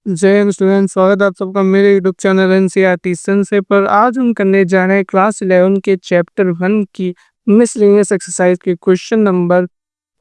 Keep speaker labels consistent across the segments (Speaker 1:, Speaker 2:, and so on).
Speaker 1: जय हिंद स्टूडेंट, स्वागत है आप सबका मेरे यूट्यूब चैनल एनसीईआरटी से। पर आज हम करने जा रहे हैं क्लास 11 के चैप्टर 1 की मिसलेनियस एक्सरसाइज के क्वेश्चन नंबर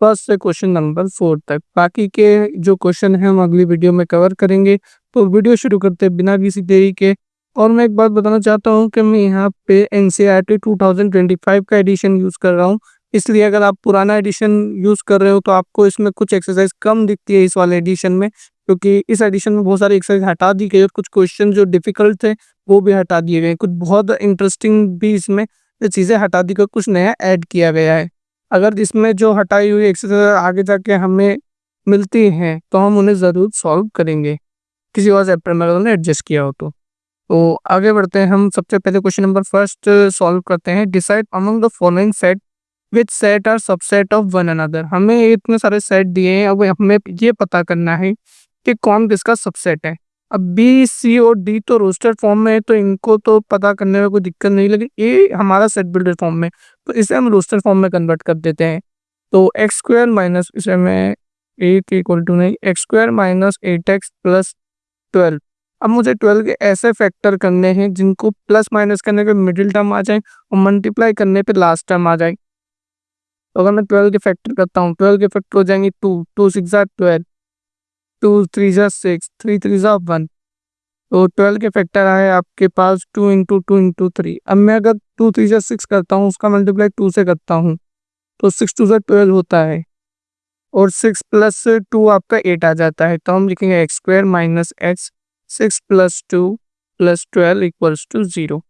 Speaker 1: फर्स्ट से क्वेश्चन नंबर 4 तक। बाकी के जो क्वेश्चन हैं हम अगली वीडियो में कवर करेंगे। तो वीडियो शुरू करते हैं बिना किसी देरी के। और मैं एक बात बताना चाहता हूँ कि मैं यहाँ पे एनसीईआरटी 2025 का एडिशन यूज़ कर रहा हूँ। इसलिए अगर आप पुराना एडिशन यूज़ कर रहे हो तो आपको इसमें कुछ एक्सरसाइज कम दिखती है इस वाले एडिशन में, क्योंकि इस एडिशन में बहुत सारी एक्सरसाइज हटा दी गई और कुछ क्वेश्चन जो डिफिकल्ट थे वो भी हटा दिए गए। कुछ बहुत इंटरेस्टिंग भी इसमें चीज़ें हटा दी गई, कुछ नया ऐड किया गया है। अगर इसमें जो हटाई हुई एक्सरसाइज आगे जाके हमें मिलती हैं तो हम उन्हें ज़रूर सॉल्व करेंगे, किसी और चैप्टर में अगर उन्हें एडजस्ट किया हो तो आगे बढ़ते हैं। हम सबसे पहले क्वेश्चन नंबर फर्स्ट सॉल्व करते हैं। Decide among the following set which set are subset of one another. हमें इतने सारे सेट दिए हैं, अब हमें ये पता करना है कि कौन किसका सबसेट है। अब बी सी और डी तो रोस्टेड फॉर्म में है तो इनको तो पता करने में कोई दिक्कत नहीं, लेकिन ए हमारा सेट बिल्डर फॉर्म में, तो इसे हम रोस्टेड फॉर्म में कन्वर्ट कर देते हैं। तो एक्स स्क्वायर माइनस, इसे मैं ए के इक्वल टू नहीं, x square minus 8x plus 12। अब मुझे 12 के ऐसे फैक्टर करने हैं जिनको प्लस माइनस करने पे मिडिल टर्म आ जाए और मल्टीप्लाई करने पे लास्ट टर्म आ जाए। तो अगर मैं 12 के फैक्टर करता हूँ, 12 के फैक्टर हो जाएंगे 2, 2 6 12, 2 3 6, 3 3 1। तो 12 के फैक्टर आए आपके पास 2 इंटू 2 इंटू 3। अब मैं अगर 2 3 6 करता हूँ, उसका मल्टीप्लाई 2 से करता हूँ तो 6 2 12 होता है और 6 प्लस 2 आपका 8 आ जाता है। तो हम लिखेंगे x square minus x 6 plus 2 plus 12 equals to 0।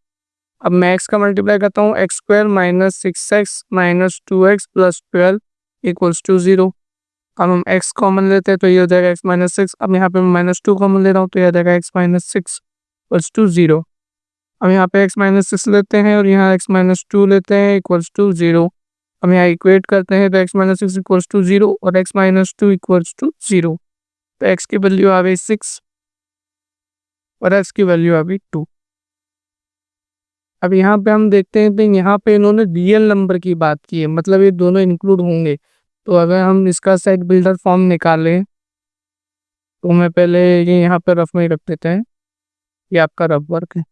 Speaker 1: अब मैं एक्स का मल्टीप्लाई करता हूँ, x square minus 6x minus 2x plus 12 equals to 0। अब हम x कॉमन लेते हैं तो ये हो जाएगा x माइनस 6। अब यहाँ पे मैं माइनस 2 कॉमन ले रहा हूँ तो ये आ जाएगा x माइनस 6 इक्वल्स टू 0। अब यहाँ पे x माइनस 6 लेते हैं और यहाँ x माइनस 2 लेते हैं इक्वल्स टू 0। हम यहाँ इक्वेट करते हैं तो x माइनस 6 इक्वल्स टू 0 और x माइनस 2 इक्वल्स टू 0। तो x की वैल्यू आ गई 6 और x की वैल्यू आ गई 2। अब यहाँ पे हम देखते हैं तो यहाँ पे इन्होंने रियल नंबर की बात की है, मतलब ये दोनों इंक्लूड होंगे। तो अगर हम इसका सेट बिल्डर फॉर्म निकालें तो मैं पहले ये यहाँ पे रफ में ही रख देते हैं, ये आपका रफ वर्क है।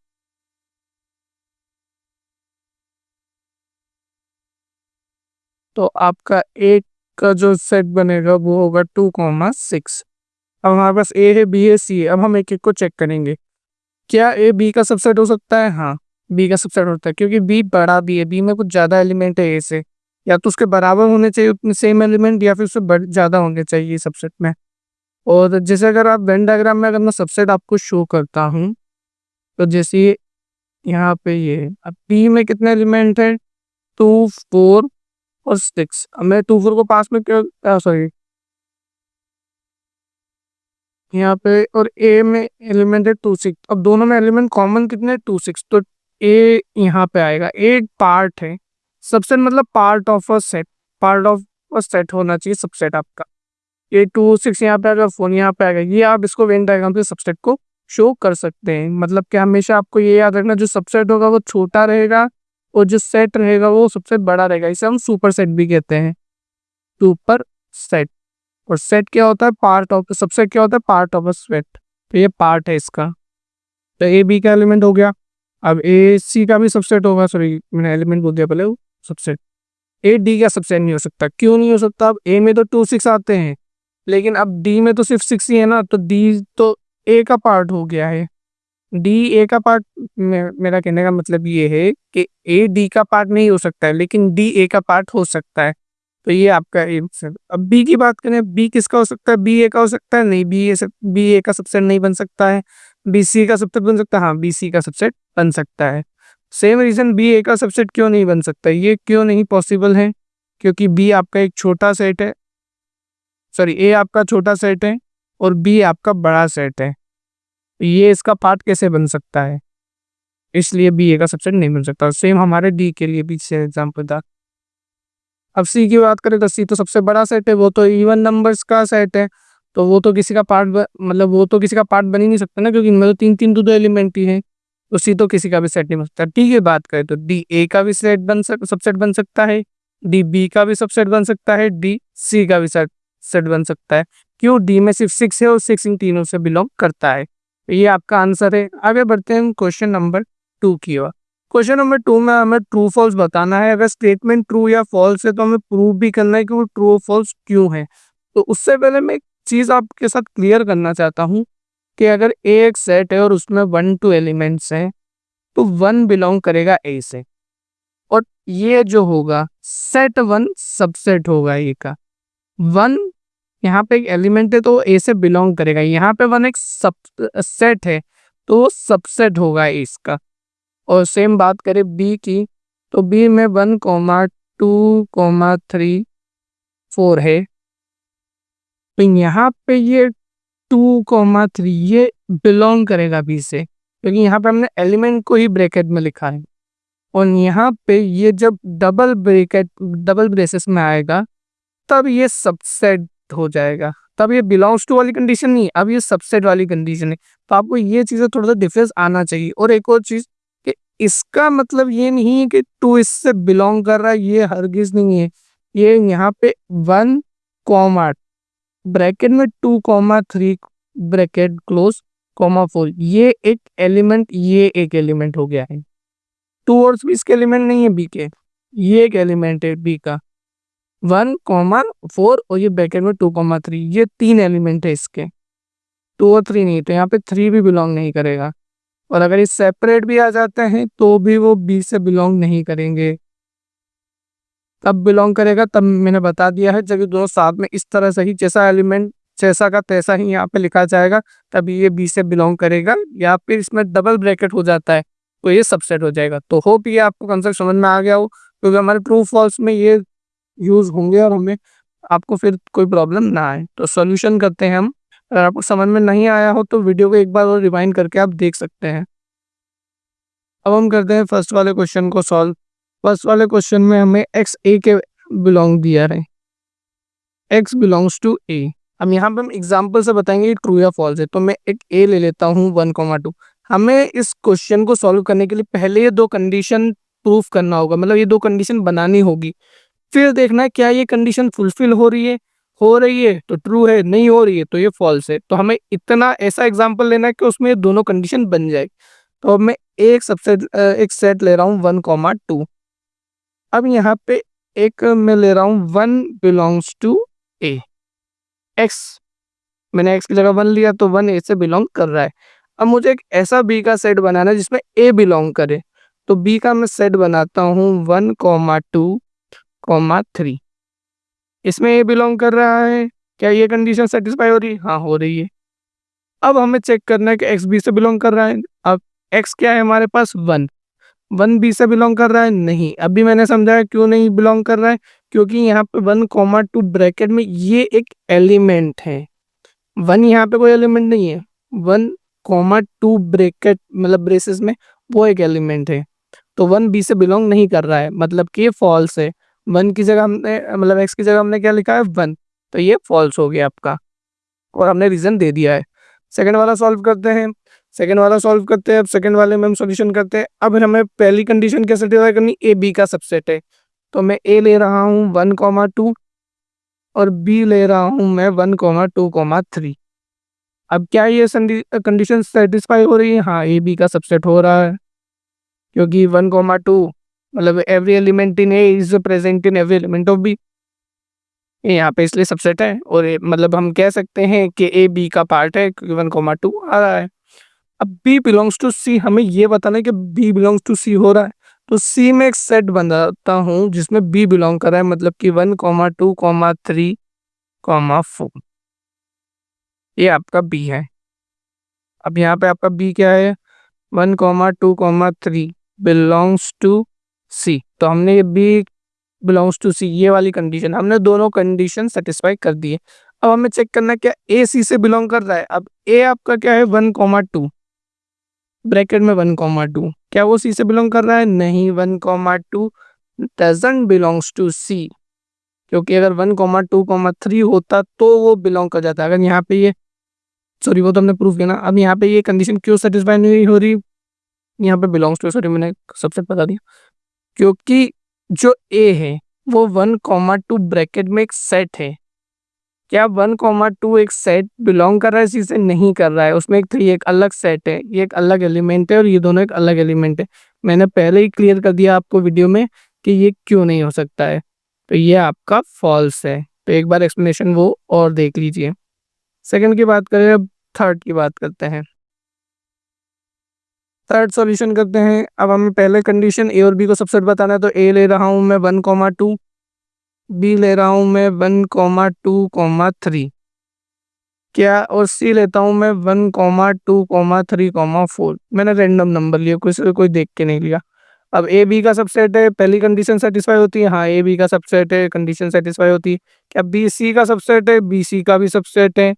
Speaker 1: तो आपका एक का जो सेट बनेगा वो होगा 2,6। अब हमारे पास ए है, बी है, सी है। अब हम एक एक को चेक करेंगे। क्या ए बी का सबसेट हो सकता है? हाँ, बी का सबसेट होता है, क्योंकि बी बड़ा भी है, बी में कुछ ज़्यादा एलिमेंट है ए से। या तो उसके बराबर होने चाहिए उतने सेम एलिमेंट, या फिर उससे ज़्यादा होने चाहिए सबसेट में। और जैसे अगर आप वेन डायग्राम में अगर मैं सबसेट आपको शो करता हूँ तो जैसे यहाँ पे ये, अब बी में कितने एलिमेंट है? 2 4 और 6। अब मैं 2 4 को पास में क्यों, सॉरी, यहाँ पे और ए में एलिमेंट है 2 6। अब दोनों में एलिमेंट कॉमन कितने? 2 6। तो ए यहाँ पे आएगा। ए पार्ट है, सबसेट मतलब part of a set, part of a set होना चाहिए सबसेट आपका। ये 2 6 यहाँ पे आएगा, 4 यहाँ पे आएगा। ये आप इसको वेन डायग्राम से सबसेट को शो कर सकते हैं। मतलब कि हमेशा आपको ये याद रखना, जो सबसेट होगा वो छोटा रहेगा और जो सेट रहेगा वो सबसे बड़ा रहेगा। इसे हम सुपर सेट भी कहते हैं, सुपर सेट। और सेट क्या होता है? Part of. सबसेट क्या होता है? Part of a set. तो ये पार्ट है इसका। तो ए बी का एलिमेंट हो गया। अब ए सी का भी सबसेट होगा, सॉरी मैंने एलिमेंट बोल दिया पहले, वो सबसेट। ए डी का सबसेट नहीं हो सकता। क्यों नहीं हो सकता? अब ए में तो 2 6 आते हैं, लेकिन अब डी में तो सिर्फ 6 ही है ना, तो डी तो ए का पार्ट हो गया है। डी ए का पार्ट, मेरा कहने का मतलब ये है कि ए डी का पार्ट नहीं हो सकता है, लेकिन डी ए का पार्ट हो सकता है। तो ये आपका ए सबसेट। अब बी की बात करें, बी किसका हो सकता है? बी ए का हो सकता है? नहीं, बी ए का सबसेट नहीं बन सकता है। बी सी का सबसेट बन सकता है? हाँ, बी सी का सबसेट बन सकता है। सेम रीजन बी ए का सबसेट क्यों नहीं बन सकता, ये क्यों नहीं पॉसिबल है? क्योंकि बी आपका एक छोटा सेट है, सॉरी ए आपका छोटा सेट है और बी आपका बड़ा सेट है। ये इसका पार्ट कैसे बन सकता है? इसलिए बी ए का सबसेट नहीं बन सकता। सेम हमारे डी के लिए भी से एग्जाम्पल था। अब सी की बात करें तो सी तो सबसे बड़ा सेट है, वो तो इवन नंबर्स का सेट है। तो वो तो किसी का पार्ट मतलब वो तो किसी का पार्ट बन ही नहीं सकता ना, क्योंकि इनमें तो 3 3 तो एलिमेंट ही है। तो सी तो किसी का भी सेट नहीं बन सकता। टी की बात करें तो डी ए का भी सबसेट बन सकता है, डी बी का भी सबसेट बन सकता है, डी सी का भी सेट बन सकता है। क्यों डी में सिर्फ 6 है और 6 इन तीनों से बिलोंग करता है। तो ये आपका आंसर है। आगे बढ़ते हैं क्वेश्चन नंबर 2 की ओर। क्वेश्चन नंबर 2 में हमें ट्रू फॉल्स बताना है। अगर स्टेटमेंट ट्रू या फॉल्स है तो हमें प्रूव भी करना है कि वो ट्रू और फॉल्स क्यों है। तो उससे पहले मैं एक चीज आपके साथ क्लियर करना चाहता हूँ कि अगर ए एक सेट है और उसमें 1 2 एलिमेंट्स हैं तो 1 बिलोंग करेगा ए से, और ये जो होगा सेट 1 सबसेट होगा ए का। 1 यहाँ पे एक एलिमेंट है तो ए से बिलोंग करेगा, यहाँ पे 1 एक सब सेट है तो सबसेट होगा ए इसका। और सेम बात करें बी की, तो बी में 1 2 3 4 है, तो यहाँ पे ये 2 3 ये बिलोंग करेगा बी से, क्योंकि यहाँ पे हमने एलिमेंट को ही ब्रैकेट में लिखा है। और यहाँ पे ये जब डबल ब्रेसेस में आएगा तब ये सबसेट हो जाएगा, तब ये बिलोंग्स टू वाली कंडीशन नहीं, अब ये सबसेट वाली कंडीशन है। तो आपको ये चीज़ें थोड़ा सा डिफरेंस आना चाहिए। और एक और चीज़ कि इसका मतलब ये नहीं है कि 2 इससे बिलोंग कर रहा है, ये हरगिज नहीं है। ये यहाँ पे 1 कॉमा ब्रैकेट में 2 3 ब्रैकेट क्लोज कॉमा 4 ये एक एलिमेंट, ये एक एलिमेंट हो गया है। 2 और भी इसके एलिमेंट नहीं है बी के, ये एक एलिमेंट है बी का। 1 4 और ये ब्रैकेट में 2 3 ये 3 एलिमेंट है इसके, 2 और 3 नहीं, तो यहाँ पे 3 भी बिलोंग नहीं करेगा। और अगर ये सेपरेट भी आ जाते हैं तो भी वो बी से बिलोंग नहीं करेंगे। तब बिलोंग करेगा, तब मैंने बता दिया है, जब ये दोनों साथ में इस तरह से ही जैसा एलिमेंट जैसा का तैसा ही यहाँ पे लिखा जाएगा तभी ये बी से बिलोंग करेगा। या फिर इसमें डबल ब्रैकेट हो जाता है तो ये सबसेट हो जाएगा। तो होप ये आपको कंसेप्ट समझ में आ गया हो, क्योंकि हमारे ट्रू फॉल्स में ये यूज होंगे और हमें आपको फिर कोई प्रॉब्लम ना आए। तो सॉल्यूशन करते हैं हम। अगर आपको समझ में नहीं आया हो तो वीडियो को एक बार और रिवाइंड करके आप देख सकते हैं। अब हम करते हैं फर्स्ट वाले क्वेश्चन को सॉल्व। फर्स्ट वाले क्वेश्चन में हमें एक्स ए के बिलोंग दिया है, एक्स बिलोंग्स टू ए। अब यहाँ पे हम एग्जाम्पल से बताएंगे ट्रू या फॉल्स है। तो मैं एक ए ले लेता हूँ 1 2। हमें इस क्वेश्चन को सॉल्व करने के लिए पहले ये 2 कंडीशन प्रूफ करना होगा, मतलब ये 2 कंडीशन बनानी होगी। फिर देखना है क्या ये कंडीशन फुलफिल हो रही है तो ट्रू है, नहीं हो रही है तो ये फॉल्स है। तो हमें इतना ऐसा एग्जाम्पल लेना है कि उसमें ये दोनों कंडीशन बन जाए। तो अब मैं एक सेट ले रहा हूँ 1 2। अब यहाँ पे एक मैं ले रहा हूँ 1 बिलोंग्स टू ए। एक्स, मैंने एक्स की जगह 1 लिया तो 1 ए से बिलोंग कर रहा है। अब मुझे एक ऐसा बी का सेट बनाना है जिसमें ए बिलोंग करे। तो बी का मैं सेट बनाता हूँ 1 2 3। इसमें ए बिलोंग कर रहा है, क्या ये कंडीशन सेटिस्फाई हो रही है? हाँ, हो रही है। अब हमें चेक करना है कि एक्स बी से बिलोंग कर रहा है। अब एक्स क्या है हमारे पास 1 बी से बिलोंग कर रहा है? नहीं। अभी मैंने समझाया क्यों नहीं बिलोंग कर रहा है, क्योंकि यहाँ पे 1 2 ब्रैकेट में ये एक एलिमेंट है। 1 यहाँ पे कोई एलिमेंट नहीं है, 1 2 ब्रैकेट मतलब ब्रेसेस में वो एक एलिमेंट है। तो 1 बी से बिलोंग नहीं कर रहा है, मतलब कि ये फॉल्स है। 1 की जगह हमने मतलब एक्स की जगह हमने क्या लिखा है 1, तो ये फॉल्स हो गया आपका, और हमने रीजन दे दिया है। सेकंड वाला सॉल्व करते हैं। अब सेकंड वाले में हम सॉल्यूशन करते हैं। अब हमें पहली कंडीशन क्या सेटिस्फाई करनी, ए बी का सबसेट है। तो मैं ए ले रहा हूँ 1 2 और बी ले रहा हूँ मैं 1 2 3। अब क्या ये कंडीशन सेटिस्फाई हो रही है? हाँ, ए बी का सबसेट हो रहा है, क्योंकि 1 2 मतलब every element in a is present in every element of b, यहाँ पे इसलिए सबसेट है। और मतलब हम कह सकते हैं कि ए बी का पार्ट है क्योंकि 1 2 आ रहा है। अब बी बिलोंग्स टू सी, हमें ये बताना है कि बी बिलोंग्स टू सी हो रहा है। तो सी में एक सेट बनाता हूँ जिसमें बी बिलोंग कर रहा है, मतलब कि 1 2 3 4, ये आपका बी है। अब यहाँ पे आपका बी क्या है, 1 2 3 बिलोंग्स टू सी। तो हमने ये बी बिलोंग्स टू सी ये वाली कंडीशन, हमने दोनों कंडीशन सेटिस्फाई कर दिए। अब हमें चेक करना है क्या ए सी से बिलोंग कर रहा है। अब ए आपका क्या है 1 2 ब्रैकेट में 1 2, क्या वो सी से बिलोंग कर रहा है? नहीं, 1 2 डजंट बिलोंग्स टू सी, क्योंकि अगर 1 2 3 होता तो वो बिलोंग कर जाता। अगर यहाँ पे ये सॉरी वो तो हमने प्रूफ किया ना। अब यहाँ पे ये कंडीशन क्यों सेटिस्फाई नहीं हो रही, यहाँ पे बिलोंग्स टू, सॉरी मैंने सबसे बता दिया, क्योंकि जो ए है वो 1 2 ब्रैकेट में एक सेट है। क्या 1,2 एक सेट बिलोंग कर रहा है सी से? नहीं कर रहा है, उसमें एक 3 एक अलग सेट है, ये एक अलग एलिमेंट है और ये दोनों एक अलग एलिमेंट है। मैंने पहले ही क्लियर कर दिया आपको वीडियो में कि ये क्यों नहीं हो सकता है। तो ये आपका फॉल्स है। तो एक बार एक्सप्लेनेशन वो और देख लीजिए। सेकंड की बात करें, अब थर्ड की बात करते हैं। थर्ड सॉल्यूशन करते हैं। अब हमें पहले कंडीशन ए और बी को सबसेट बताना है, तो ए ले रहा हूं मैं 1,2, बी ले रहा हूं मैं 1,2,3, क्या और सी लेता हूं मैं 1,2,3,4। मैंने रैंडम नंबर लिया, कोई देख के नहीं लिया। अब ए बी का सबसेट है, पहली कंडीशन सेटिस्फाई होती है, हाँ ए बी का सबसेट है, कंडीशन सेटिस्फाई होती है। क्या बी सी का सबसेट है? बी सी का भी सबसेट है,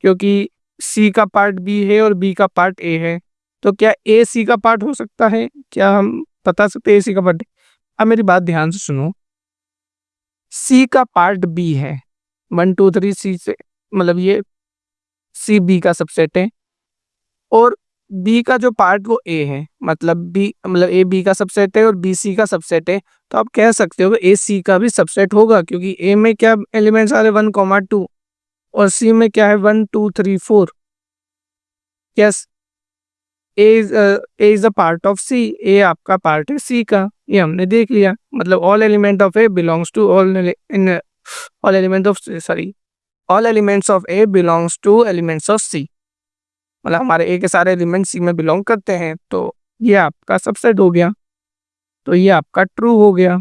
Speaker 1: क्योंकि सी का पार्ट बी है और बी का पार्ट ए है। तो क्या ए सी का पार्ट हो सकता है? क्या हम बता सकते हैं ए सी का पार्ट? अब मेरी बात ध्यान से सुनो, सी का पार्ट बी है, 1 2 3 सी से, मतलब ये सी बी का सबसेट है, और बी का जो पार्ट वो ए है, मतलब बी मतलब ए बी का सबसेट है और बी सी का सबसेट है। तो आप कह सकते हो कि ए सी का भी सबसेट होगा, क्योंकि ए में क्या एलिमेंट्स आ रहे 1,2 और सी में क्या है 1 2 3 4। Yes, A is a part of C, A आपका पार्ट है सी का, ये हमने देख लिया। मतलब all element of A belongs to all in all element of sorry all elements of A belongs to elements of C. मतलब हमारे ए के सारे एलिमेंट सी में बिलोंग करते हैं, तो ये आपका सबसेट हो गया। तो ये आपका ट्रू हो गया,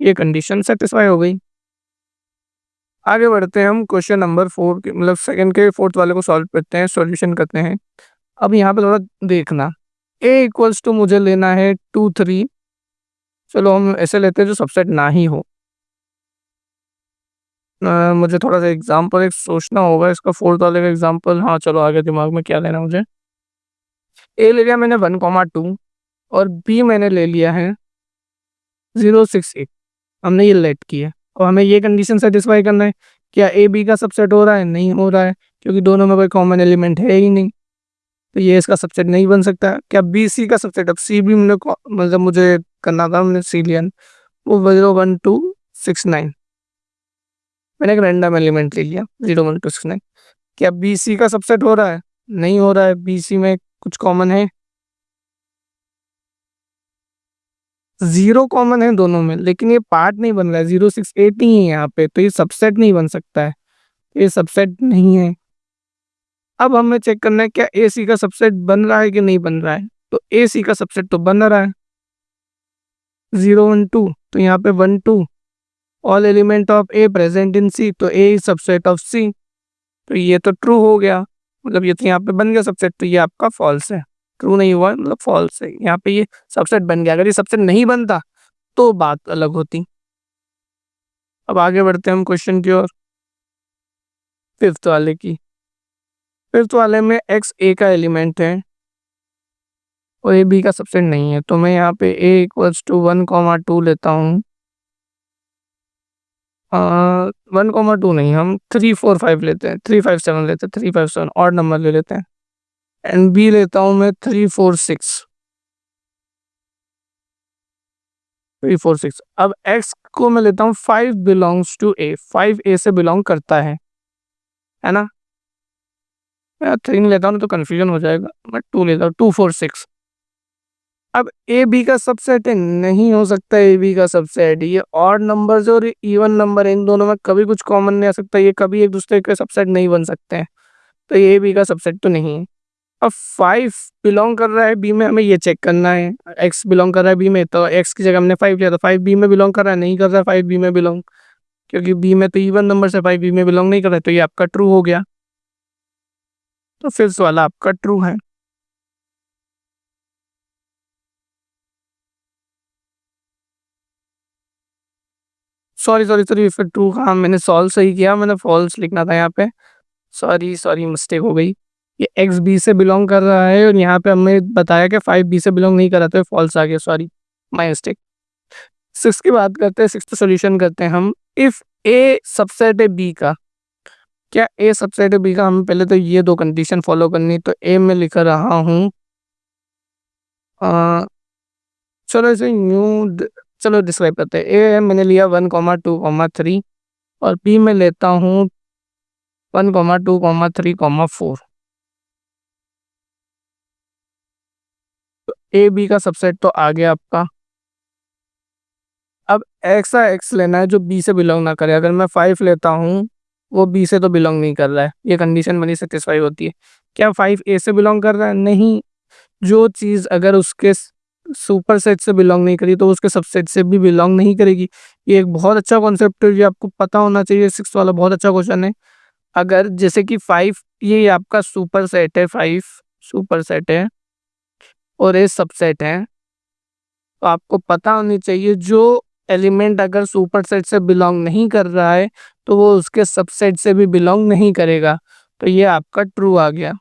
Speaker 1: ये कंडीशन सेटिस्फाई हो गई। आगे बढ़ते हैं हम क्वेश्चन नंबर 4 के, मतलब सेकंड के फोर्थ वाले को सॉल्व करते हैं, सॉल्यूशन करते हैं। अब यहाँ पे थोड़ा देखना, ए इक्वल्स टू मुझे लेना है 2 3। चलो हम ऐसे लेते हैं जो सबसेट ना ही हो। मुझे थोड़ा सा एग्जाम्पल एक सोचना होगा इसका, फोर्थ वाले का एग्जाम्पल। हाँ चलो, आगे दिमाग में क्या लेना मुझे। ए ले लिया मैंने 1,2 और बी मैंने ले लिया है 0 6 8। हमने ये लेट किया और हमें ये कंडीशन सेटिस्फाई करना है, क्या ए बी का सबसेट हो रहा है? नहीं हो रहा है, क्योंकि दोनों में कोई कॉमन एलिमेंट है ही नहीं। तो ये इसका सबसेट नहीं बन सकता। क्या बी सी का सबसेट? अब सी भी मतलब मुझे करना था, हमने सी लिया, वो 0 1 2 6 9। मैंने एक रैंडम एलिमेंट ले लिया 0 1 2 6 9। क्या बी सी का सबसेट हो रहा है? नहीं हो रहा है, बी सी में कुछ कॉमन है? जीरो कॉमन है दोनों में, लेकिन ये पार्ट नहीं बन रहा है, 0 6 8 ही है यहाँ पे, तो ये सबसेट नहीं बन सकता है, ये सबसेट नहीं है। अब हमें चेक करना है क्या ए सी का सबसेट बन रहा है कि नहीं बन रहा है। तो ए सी का सबसेट तो बन रहा है 0 1 2, तो यहाँ पे 1 2, all element of A present in C, तो A is subset of C. तो ये तो ट्रू हो गया, मतलब ये तो यहाँ पे बन गया सबसेट। तो ये आपका फॉल्स है, ट्रू नहीं हुआ, मतलब फॉल्स है। यहाँ पे ये सबसेट बन गया, अगर ये सबसेट नहीं बनता तो बात अलग होती। अब आगे बढ़ते हैं हम क्वेश्चन की ओर, फिफ्थ वाले की। फिफ्थ वाले में एक्स ए का एलिमेंट है और ए बी का सबसेट नहीं है, तो मैं यहाँ पे ए इक्वल्स टू 1,2 लेता हूँ। 1,2 नहीं, हम 3 4 5 लेते हैं, 3 5 7 लेते हैं, 3 5 7 और नंबर ले लेते हैं। एंड बी लेता हूँ मैं 3 4 6। अब एक्स को मैं लेता हूँ 5 बिलोंग्स टू ए, 5 ए से बिलोंग करता है ना। मैं 3 लेता हूँ तो कंफ्यूजन हो जाएगा, मैं 2 लेता हूँ, 2 4 6। अब ए बी का सबसेट है? नहीं हो सकता ए बी का सबसेट। ये ऑड नंबर्स और इवन नंबर, इन दोनों में कभी कुछ कॉमन नहीं आ सकता, ये कभी एक दूसरे के सबसेट नहीं बन सकते हैं। तो ये ए बी का सबसेट तो नहीं है। अब 5 बिलोंग कर रहा है बी में, हमें ये चेक करना है। एक्स बिलोंग कर रहा है बी में, तो एक्स की जगह हमने 5 लिया, तो 5 बी में बिलोंग कर रहा है? नहीं कर रहा है 5 बी में बिलोंग, क्योंकि बी में तो इवन नंबर से 5 बी में बिलोंग नहीं कर रहा है। तो ये आपका ट्रू हो गया, तो फिफ्थ वाला आपका ट्रू है। सॉरी सॉरी सॉरी, फिर ट्रू, हाँ मैंने सॉल्व सही किया, मैंने फॉल्स लिखना था यहाँ पे। सॉरी सॉरी, मिस्टेक हो गई। ये एक्स बी से बिलोंग कर रहा है और यहाँ पे हमें बताया कि 5 बी से बिलोंग नहीं कर रहा, तो फॉल्स आ गया, सॉरी, माई मिस्टेक। सिक्स की बात करते हैं, सिक्स सोल्यूशन करते हैं हम। इफ ए सबसेट है बी का, क्या ए सबसेट है बी का? हमें पहले तो ये दो कंडीशन फॉलो करनी, तो ए में लिख रहा हूँ, चलो इसे चलो डिस्क्राइब करते हैं। ए मैंने लिया 1,2,3 और बी में लेता हूँ 1,2,3,4। तो ए बी का सबसेट तो आ गया आपका। अब ऐसा एक्स लेना है जो बी से बिलोंग ना करे। अगर मैं 5 लेता हूँ, वो बी से तो बिलोंग नहीं कर रहा है, ये कंडीशन बनी सेटिस्फाई होती है। क्या 5 ए से बिलोंग कर रहा है? नहीं। जो चीज़ अगर उसके सुपर सेट से बिलोंग नहीं करी तो उसके सबसेट से भी बिलोंग नहीं करेगी। ये एक बहुत अच्छा कॉन्सेप्ट है, ये आपको पता होना चाहिए। 6 वाला बहुत अच्छा क्वेश्चन है। अगर जैसे कि 5 ये आपका सुपर सेट है, 5 सुपर सेट है और ये सबसेट है, तो आपको पता होनी चाहिए जो एलिमेंट अगर सुपर सेट से बिलोंग नहीं कर रहा है तो वो उसके सबसेट से भी बिलोंग नहीं करेगा। तो ये आपका ट्रू आ गया।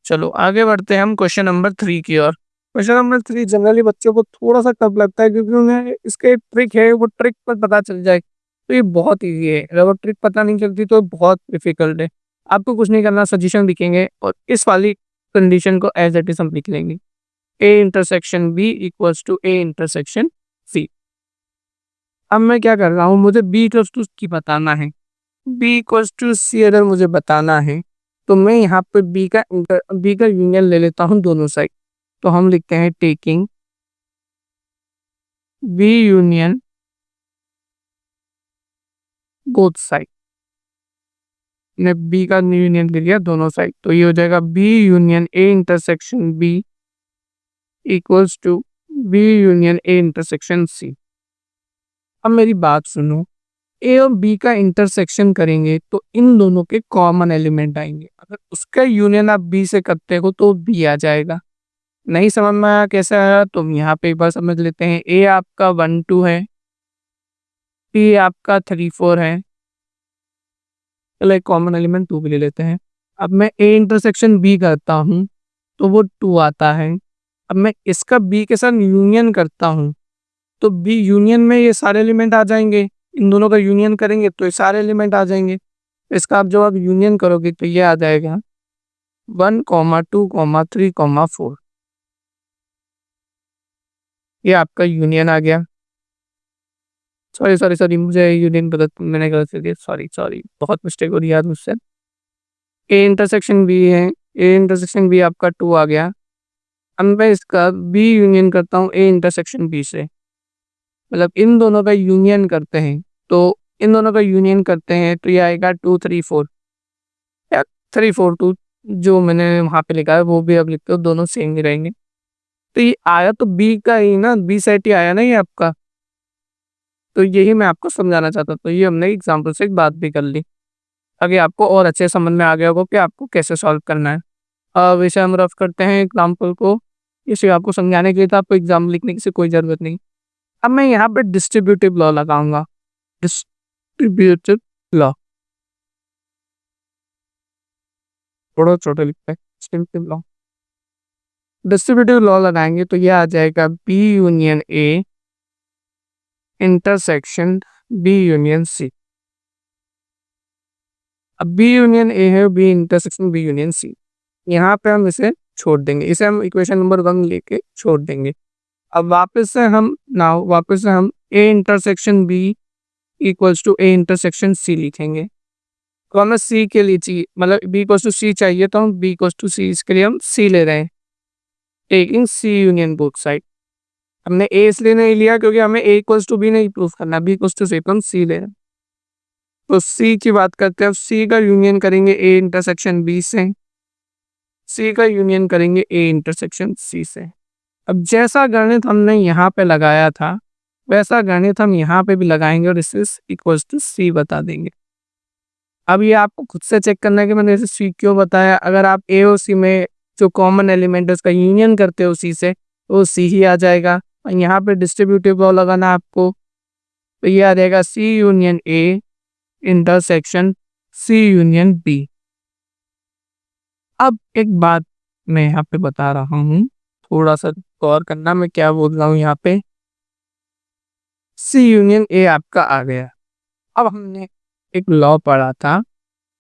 Speaker 1: चलो आगे बढ़ते हैं हम क्वेश्चन नंबर 3 की ओर। क्वेश्चन नंबर 3 जनरली बच्चों को थोड़ा सा टफ लगता है क्योंकि उन्हें इसके ट्रिक है, वो ट्रिक पर पता चल जाए तो ये बहुत इजी है। अगर वो ट्रिक पता नहीं चलती तो बहुत डिफिकल्ट है। आपको कुछ नहीं करना, सजेशन लिखेंगे और इस वाली कंडीशन को एज इट इज हम लिख लेंगे। A intersection B equals to a intersection c. अब मैं क्या कर रहा हूँ, मुझे बी इक्वल्स टू की बताना है। बी इक्वल्स टू सी अगर मुझे बताना है तो मैं यहाँ पे बी का यूनियन ले लेता हूँ दोनों साइड। तो हम लिखते हैं taking b union both side. ने बी का यूनियन ले लिया दोनों साइड, तो ये हो जाएगा b union A intersection B equals to b union A intersection c. अब मेरी बात सुनो, ए और बी का इंटरसेक्शन करेंगे तो इन दोनों के कॉमन एलिमेंट आएंगे। अगर उसका यूनियन आप बी से करते हो तो बी आ जाएगा। नहीं समझ में आया कैसे आया, तुम यहाँ पे एक बार समझ लेते हैं। ए आपका 1 2 है, बी आपका 3 4 है। चलो एक कॉमन एलिमेंट 2 भी ले लेते हैं। अब मैं ए इंटरसेक्शन बी करता हूँ तो वो 2 आता है। अब मैं इसका बी के साथ यूनियन करता हूँ तो बी यूनियन में ये सारे एलिमेंट आ जाएंगे। इन दोनों का यूनियन करेंगे तो ये सारे एलिमेंट आ जाएंगे। इसका आप जब आप यूनियन करोगे तो ये आ जाएगा 1,2,3,4। ये आपका यूनियन आ गया। सॉरी सॉरी सॉरी, मुझे यूनियन मैंने गलत कर दिया। सॉरी सॉरी, बहुत मिस्टेक हो रही है यार मुझसे। ए इंटरसेक्शन बी है, ए इंटरसेक्शन बी आपका 2 आ गया। अब मैं इसका बी यूनियन करता हूँ ए इंटरसेक्शन बी से, मतलब इन दोनों का यूनियन करते हैं। तो इन दोनों का यूनियन करते हैं तो ये आएगा 2 3 4 या 3 4 2। जो मैंने वहाँ पे लिखा है वो भी अब लिखते हो, दोनों सेम ही रहेंगे। तो ये आया तो बी का ही ना, बी सेट ही आया ना ये आपका। तो यही मैं आपको समझाना चाहता था। तो ये हमने एग्जाम्पल से एक बात भी कर ली। आगे आपको और अच्छे समझ में आ गया होगा कि आपको कैसे सॉल्व करना है। अब इसे हम रफ करते हैं एग्जाम्पल को। इसे आपको समझाने के लिए तो आपको एग्जाम लिखने की से कोई ज़रूरत नहीं। अब मैं यहाँ पे डिस्ट्रीब्यूटिव लॉ लगाऊंगा। डिस्ट्रीब्यूटिव लॉ थोड़ा छोटा लिखता है, डिस्ट्रीब्यूटिव लॉ। डिस्ट्रीब्यूटिव लॉ लगाएंगे तो ये आ जाएगा बी यूनियन ए इंटरसेक्शन बी यूनियन सी। अब बी यूनियन ए है, b intersection b union c. यहाँ पे हम इसे छोड़ देंगे, इसे हम इक्वेशन नंबर 1 लेके छोड़ देंगे। अब वापस से हम a intersection B equals to a intersection c लिखेंगे। तो हमें सी के लिए चाहिए, मतलब बी इक्वल्स टू सी चाहिए, तो हम बी इक्वल्स टू सी, इसके लिए हम सी ले रहे हैं। टेकिंग सी यूनियन बोथ साइड। हमने ए इसलिए नहीं लिया क्योंकि हमें ए इक्वल्स टू बी नहीं प्रूफ करना, बी इक्वल्स टू सी, तो हम सी ले रहे हैं। तो सी की बात करते हैं। सी का यूनियन करेंगे ए इंटरसेक्शन बी से, सी का यूनियन करेंगे ए इंटरसेक्शन सी से। अब जैसा गणित हमने यहाँ पे लगाया था वैसा गणित हम यहाँ पे भी लगाएंगे और इसे इक्वल्स टू सी बता देंगे। अब ये आपको खुद से चेक करना है कि मैंने इसे सी क्यों बताया। अगर आप ए और सी में जो कॉमन एलिमेंट है उसका यूनियन करते हो सी से, तो सी ही आ जाएगा। और यहाँ पे डिस्ट्रीब्यूटिव लॉ लगाना आपको, तो ये आ जाएगा सी यूनियन ए इंटरसेक्शन सी यूनियन बी। अब एक बात मैं यहाँ पे बता रहा हूँ, थोड़ा सा गौर करना मैं क्या बोल रहा हूँ यहाँ पे। सी यूनियन ए आपका आ गया। अब हमने एक लॉ पढ़ा था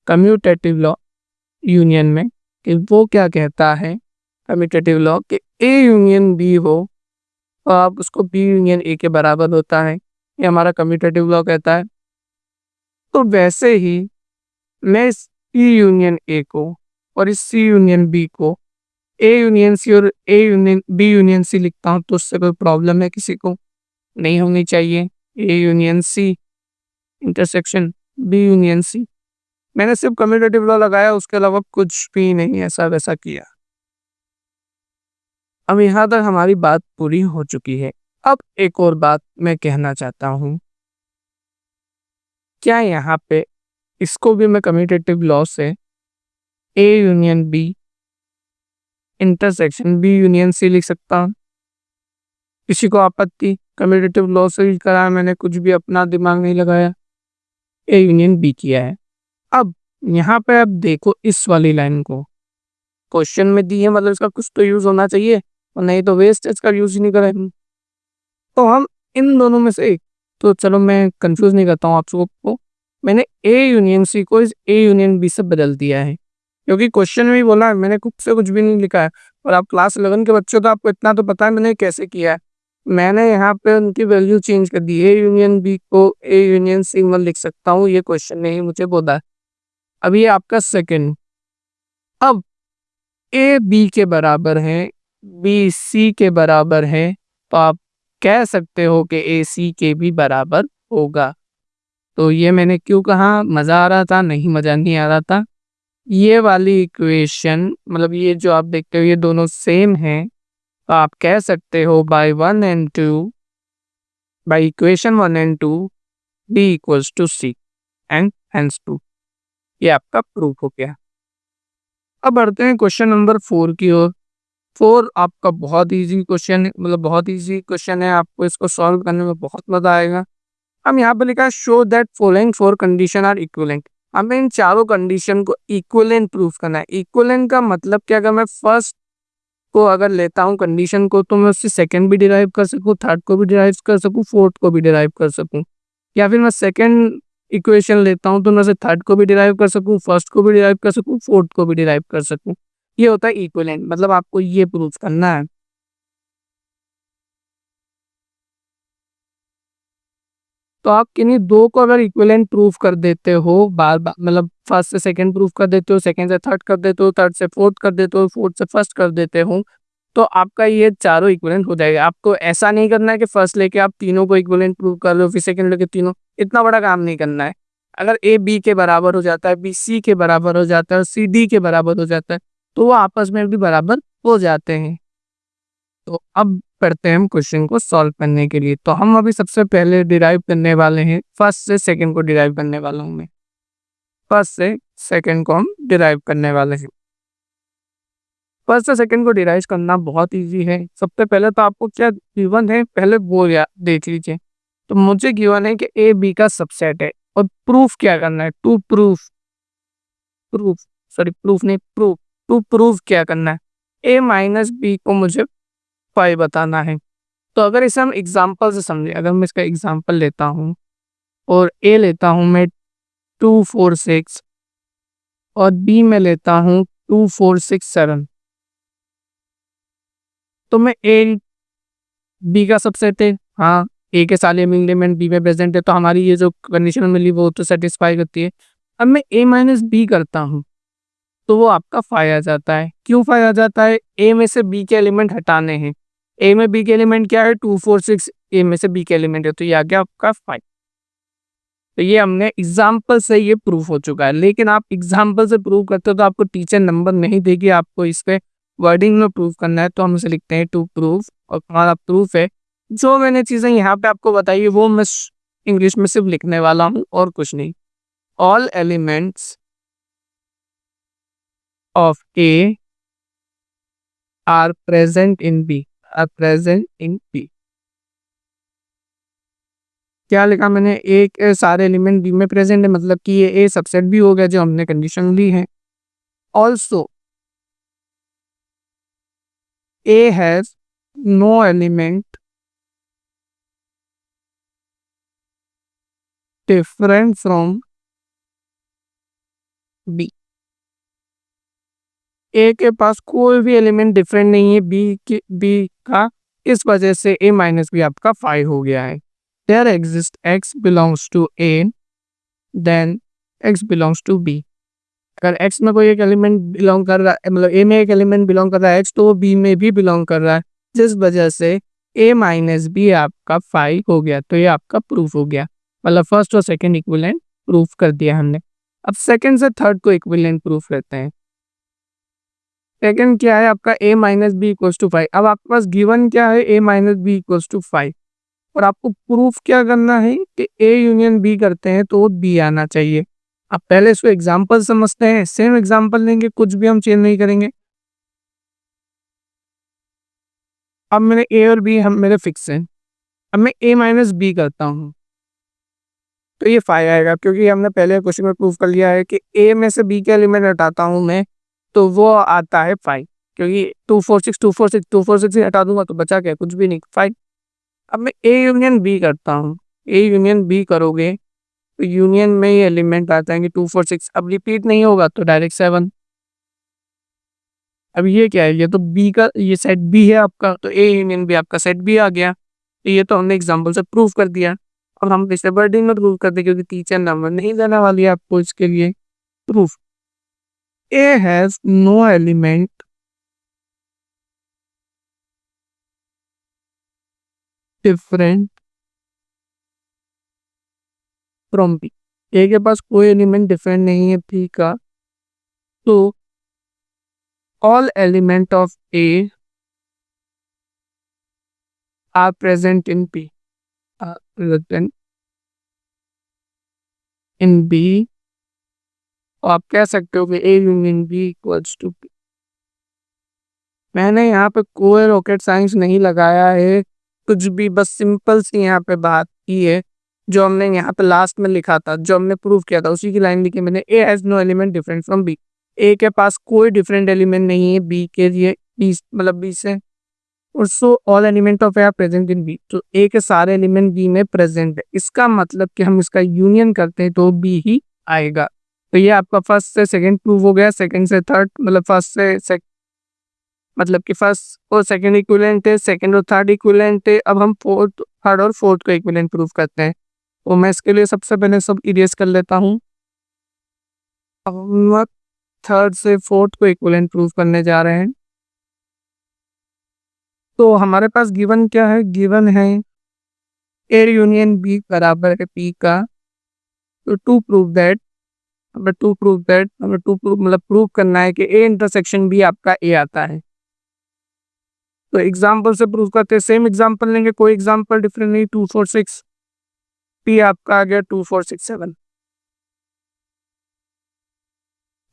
Speaker 1: कम्यूटेटिव लॉ यूनियन में, कि वो क्या कहता है कम्यूटेटिव लॉ, कि ए यूनियन बी हो तो आप उसको बी यूनियन ए के बराबर होता है। ये हमारा कम्यूटेटिव लॉ कहता है। तो वैसे ही मैं इस सी यूनियन ए को और इस सी यूनियन बी को ए यूनियन सी और a union b union c लिखता हूँ तो उससे कोई प्रॉब्लम है किसी को? नहीं होनी चाहिए। A union c intersection b union c. मैंने सिर्फ कम्यूटेटिव लॉ लगाया, उसके अलावा कुछ भी नहीं ऐसा वैसा किया। अब यहाँ तक हमारी बात पूरी हो चुकी है। अब एक और बात मैं कहना चाहता हूँ, क्या यहाँ पे इसको भी मैं कम्यूटेटिव लॉ से a union b intersection b union c लिख सकता हूँ? किसी को आपत्ति? कम्यूटेटिव लॉ से ही करा है मैंने, कुछ भी अपना दिमाग नहीं लगाया, ए यूनियन बी किया है। अब यहाँ पे आप देखो इस वाली लाइन को, क्वेश्चन में दी है मतलब इसका कुछ तो यूज होना चाहिए, और नहीं तो वेस्ट इसका यूज ही नहीं करेंगे। तो हम इन दोनों में से एक, तो चलो मैं कंफ्यूज नहीं करता हूँ आप सबको, मैंने ए यूनियन सी को इस ए यूनियन बी से बदल दिया है, क्योंकि क्वेश्चन में ही बोला है, मैंने खुद से कुछ भी नहीं लिखा है। और आप क्लास 11 के बच्चों, तो आपको इतना तो पता है मैंने कैसे किया है। मैंने यहाँ पे उनकी वैल्यू चेंज कर दी, ए यूनियन बी को ए यूनियन सी में लिख सकता हूँ, ये क्वेश्चन ने ही मुझे बोला है। अब ये आपका सेकंड, अब ए बी के बराबर है, बी सी के बराबर है, तो आप कह सकते हो कि ए सी के भी बराबर होगा। तो ये मैंने क्यों कहा, मज़ा आ रहा था? नहीं, मज़ा नहीं आ रहा था। ये वाली इक्वेशन मतलब ये जो आप देखते हो ये दोनों सेम हैं, तो आप कह सकते हो by equation 1 and 2 b equals to c and hence two. ये आपका प्रूफ हो गया। अब बढ़ते हैं क्वेश्चन नंबर 4 की ओर। 4 आपका बहुत इजी क्वेश्चन है, मतलब बहुत इजी क्वेश्चन है, आपको इसको सॉल्व करने में बहुत मजा आएगा। हम यहाँ पे लिखा है show that following 4 condition are equivalent. हमें इन चारों कंडीशन को इक्विवेलेंट प्रूफ करना है। इक्विवेलेंट का मतलब क्या, अगर मैं फर्स्ट को अगर लेता हूँ कंडीशन को, तो मैं उससे सेकंड भी डिराइव कर सकूँ, थर्ड को भी डिराइव कर सकूँ, फोर्थ को भी डिराइव कर सकूँ। या फिर मैं सेकंड इक्वेशन लेता हूँ तो मैं उसे थर्ड को भी डिराइव कर सकूँ, फर्स्ट को भी डिराइव कर सकूँ, फोर्थ को भी डिराइव कर सकूँ। ये होता है इक्विवेलेंट, मतलब आपको ये प्रूफ करना है। तो आप किन्हीं दो को अगर इक्विवेलेंट प्रूफ कर देते हो, बार बार मतलब फर्स्ट से सेकंड प्रूफ कर देते हो, सेकंड से थर्ड कर देते हो, थर्ड से फोर्थ कर देते हो, फोर्थ से फर्स्ट कर देते हो, तो आपका ये चारों इक्विवेलेंट हो जाएगा। आपको ऐसा नहीं करना है कि फर्स्ट लेके आप तीनों को इक्विवेलेंट प्रूव कर लो, फिर सेकंड लेके तीनों, इतना बड़ा काम नहीं करना है। अगर ए बी के बराबर हो जाता है, बी सी के बराबर हो जाता है और सी डी के बराबर हो जाता है, तो वो आपस में भी बराबर हो जाते हैं। तो अब पढ़ते हैं हम क्वेश्चन को सॉल्व करने के लिए। तो हम अभी सबसे पहले डिराइव करने वाले हैं, फर्स्ट से सेकंड को डिराइव करने वाला हूँ मैं। फर्स्ट से सेकंड को हम डिराइव करने वाले हैं। फर्स्ट से सेकंड को डिराइव करना बहुत इजी है। सबसे पहले तो आपको क्या गिवन है पहले वो या देख लीजिए। तो मुझे गिवन है कि ए बी का सबसेट है, और प्रूफ क्या करना है, to proof proof sorry proof नहीं प्रूफ टू प्रूफ क्या करना है, ए माइनस बी को मुझे फाइव बताना है। तो अगर इसे हम एग्जाम्पल से समझें, अगर मैं इसका एग्जाम्पल लेता हूँ और ए लेता हूँ मैं 2 4 6 और बी में लेता हूँ 2 4 6 7, तो मैं ए बी का सबसेट है, हाँ ए के सारे एलिमेंट बी में प्रेजेंट है, तो हमारी ये जो कंडीशन मिली वो तो सेटिस्फाई करती है। अब मैं ए माइनस बी करता हूँ तो वो आपका फाइव आ जाता है। क्यों फाइव आ जाता है, ए में से बी के एलिमेंट हटाने हैं। ए में बी के एलिमेंट क्या है, 2 4 6, ए में से बी के एलिमेंट है, तो ये आ गया आपका फाइव। तो ये हमने एग्जाम्पल से ये प्रूफ हो चुका है। लेकिन आप एग्जाम्पल से प्रूव करते हो तो आपको टीचर नंबर नहीं देगी, आपको इस पे वर्डिंग में प्रूफ करना है। तो हम इसे लिखते हैं टू प्रूफ, और हमारा प्रूफ है जो मैंने चीज़ें यहाँ पे आपको बताई है वो मैं इंग्लिश में सिर्फ लिखने वाला हूँ और कुछ नहीं। All elements of A are present in b, are present in b. क्या लिखा मैंने, एक सारे एलिमेंट बी में प्रेजेंट है, मतलब कि ये ए सबसेट भी हो गया जो हमने कंडीशन ली है। Also A has no element different from B. A के पास कोई भी एलिमेंट डिफरेंट नहीं है बी का, इस वजह से ए माइनस बी आपका फाइव हो गया है। There exist x belongs to a, then x belongs to b। अगर x में कोई एक एलिमेंट बिलोंग कर रहा है, मतलब a में एक एलिमेंट बिलोंग कर रहा है x, तो वो b में भी बिलोंग कर रहा है, जिस वजह से a माइनस बी आपका 5 हो गया। तो ये आपका प्रूफ हो गया, मतलब फर्स्ट और सेकंड इक्विवेलेंट प्रूफ कर दिया हमने। अब सेकंड से थर्ड को इक्विवेलेंट प्रूफ करते हैं। सेकंड क्या है आपका, a minus b equals to 5। अब आपके पास गिवन क्या है, a minus b equals to 5, और आपको प्रूफ क्या करना है कि a यूनियन b करते हैं तो b आना चाहिए। अब पहले इसको एग्जांपल समझते हैं, सेम एग्जांपल लेंगे, कुछ भी हम चेंज नहीं करेंगे। अब मेरे a और b हम मेरे फिक्स हैं। अब मैं a माइनस बी करता हूँ तो ये 5 आएगा, क्योंकि हमने पहले क्वेश्चन में प्रूफ कर लिया है कि a में से b के एलिमेंट हटाता हूँ मैं तो वो आता है 5, क्योंकि 2 4 6 से हटा दूंगा तो बचा क्या, कुछ भी नहीं, 5। अब मैं ए यूनियन बी करता हूँ, ए यूनियन बी करोगे तो यूनियन में ये एलिमेंट आ जाएंगे 2 4 6। अब रिपीट नहीं होगा तो डायरेक्ट 7। अब ये क्या है, ये तो बी का, ये सेट बी है आपका, तो ए यूनियन बी आपका सेट बी आ गया। तो ये तो हमने एग्जांपल से प्रूफ कर दिया। और हम इसे वर्डिंग में प्रूफ कर दे, क्योंकि टीचर नंबर नहीं देने वाली है आपको इसके लिए। Proof, A has no element different from B. A के पास कोई एलिमेंट डिफरेंट नहीं है बी का, तो all element of A are present in B, are present in B। और आप कह सकते हो कि A union B equals to B। मैंने यहाँ पे कोई रॉकेट साइंस नहीं लगाया है, कुछ भी, बस सिंपल सी यहाँ पे बात की है। जो हमने यहाँ पे लास्ट में लिखा था, जो हमने प्रूव किया था, उसी की लाइन लिखी मैंने। A has no element different from B। A के पास कोई डिफरेंट एलिमेंट नहीं है B के लिए, B मतलब B से। और so all element of A are present in B, तो ए के सारे एलिमेंट बी में प्रेजेंट है। इसका मतलब कि हम इसका यूनियन करते हैं तो बी ही आएगा। तो ये आपका फर्स्ट से सेकंड प्रूव हो गया, सेकंड से थर्ड, मतलब फर्स्ट से मतलब कि फर्स्ट और सेकंड इक्विवेलेंट है, सेकंड और थर्ड इक्विवेलेंट है। अब हम फोर्थ, थर्ड और फोर्थ को इक्विवेलेंट प्रूव करते हैं। तो मैं इसके लिए सबसे पहले सब इरेज कर लेता हूँ। अब हम थर्ड से फोर्थ को इक्विवेलेंट प्रूव करने जा रहे हैं। तो हमारे पास गिवन क्या है, गिवन है ए यूनियन बी बराबर है पी का। तो टू प्रूव दैट, हमें टू प्रूव मतलब प्रूव करना है कि ए इंटरसेक्शन बी आपका ए आता है। तो एग्जांपल से प्रूव करते हैं, सेम एग्जांपल लेंगे, कोई एग्जांपल डिफरेंट नहीं। 2 4 6 पी आपका आ गया 2 4 6 7।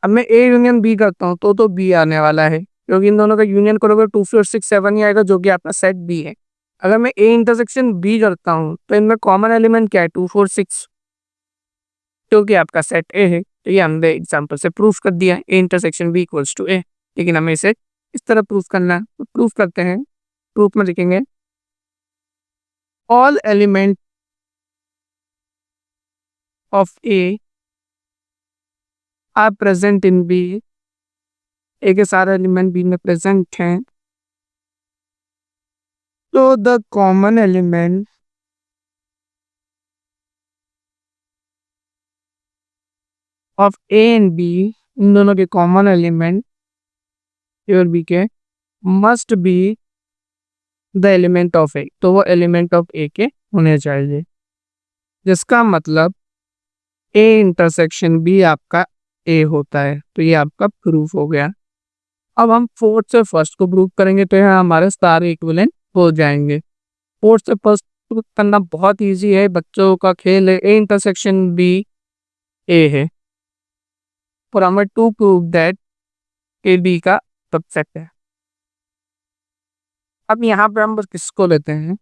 Speaker 1: अब मैं ए यूनियन बी करता हूँ तो बी आने वाला है, क्योंकि इन दोनों का यूनियन करोगे 2 4 6 7 ही आएगा, जो कि आपका सेट बी है। अगर मैं ए इंटरसेक्शन बी करता हूँ तो इनमें कॉमन एलिमेंट क्या है, 2 4 6, जो कि आपका सेट ए है। तो ये हमने एग्जांपल से प्रूफ कर दिया, A intersection B equals to A. लेकिन हमें इसे इस तरह प्रूफ करना है, तो प्रूफ करते हैं। प्रूफ में लिखेंगे all element of A are present in B. A के सारे एलिमेंट बी में प्रेजेंट हैं, तो the common element of A and B, इन दोनों के कॉमन एलिमेंट ए और बी के, must be the element of A, तो वो एलिमेंट ऑफ ए के होने चाहिए। जिसका मतलब ए इंटरसेक्शन बी आपका ए होता है। तो ये आपका प्रूफ हो गया। अब हम फोर्थ से फर्स्ट को प्रूफ करेंगे, तो यहाँ हमारे सारे इक्विवेलेंट हो जाएंगे। फोर्थ से फर्स्ट प्रूफ करना बहुत इजी है, बच्चों का खेल है। ए इंटरसेक्शन बी ए है, और हमें to prove that a b का सबसेट है। अब यहाँ पे हम बस किसको लेते हैं,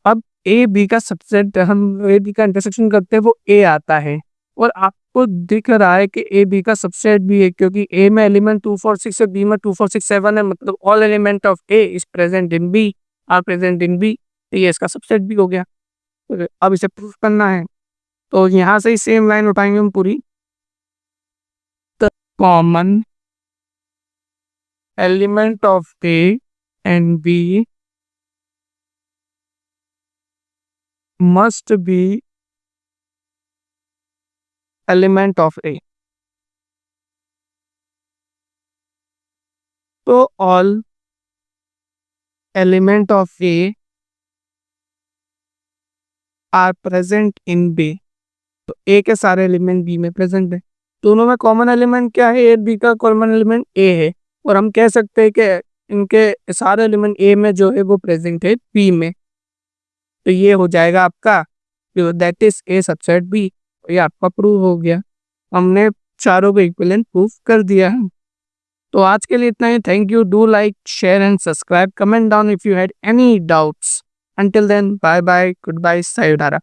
Speaker 1: अब ए बी का सबसेट, हम ए बी का इंटरसेक्शन करते हैं, वो ए आता है। और आपको दिख रहा है कि ए बी का सबसेट भी है, क्योंकि ए में एलिमेंट 2 4 6 है, बी में 2 4 6 7 है, मतलब all element of a is present in b, are present in B. तो ये इसका सबसेट भी हो गया। तो अब इसे प्रूफ करना है, तो यहाँ से ही सेम लाइन उठाएंगे हम पूरी। The common element of A and B must be element of A. तो all element of A are present in B. तो ए के सारे एलिमेंट बी में प्रेजेंट है। दोनों में कॉमन एलिमेंट क्या है? ए बी का कॉमन एलिमेंट ए है, और हम कह सकते हैं कि इनके सारे एलिमेंट ए में जो है वो प्रेजेंट है बी में। तो ये हो जाएगा आपका, that is a subset b. ये आपका प्रूव हो गया, हमने चारों को इक्विवेलेंट प्रूव कर दिया है। तो आज के लिए इतना ही। Thank you. Do like, share and subscribe. Comment down if you had any doubts. Until then, bye bye, good bye, sayonara.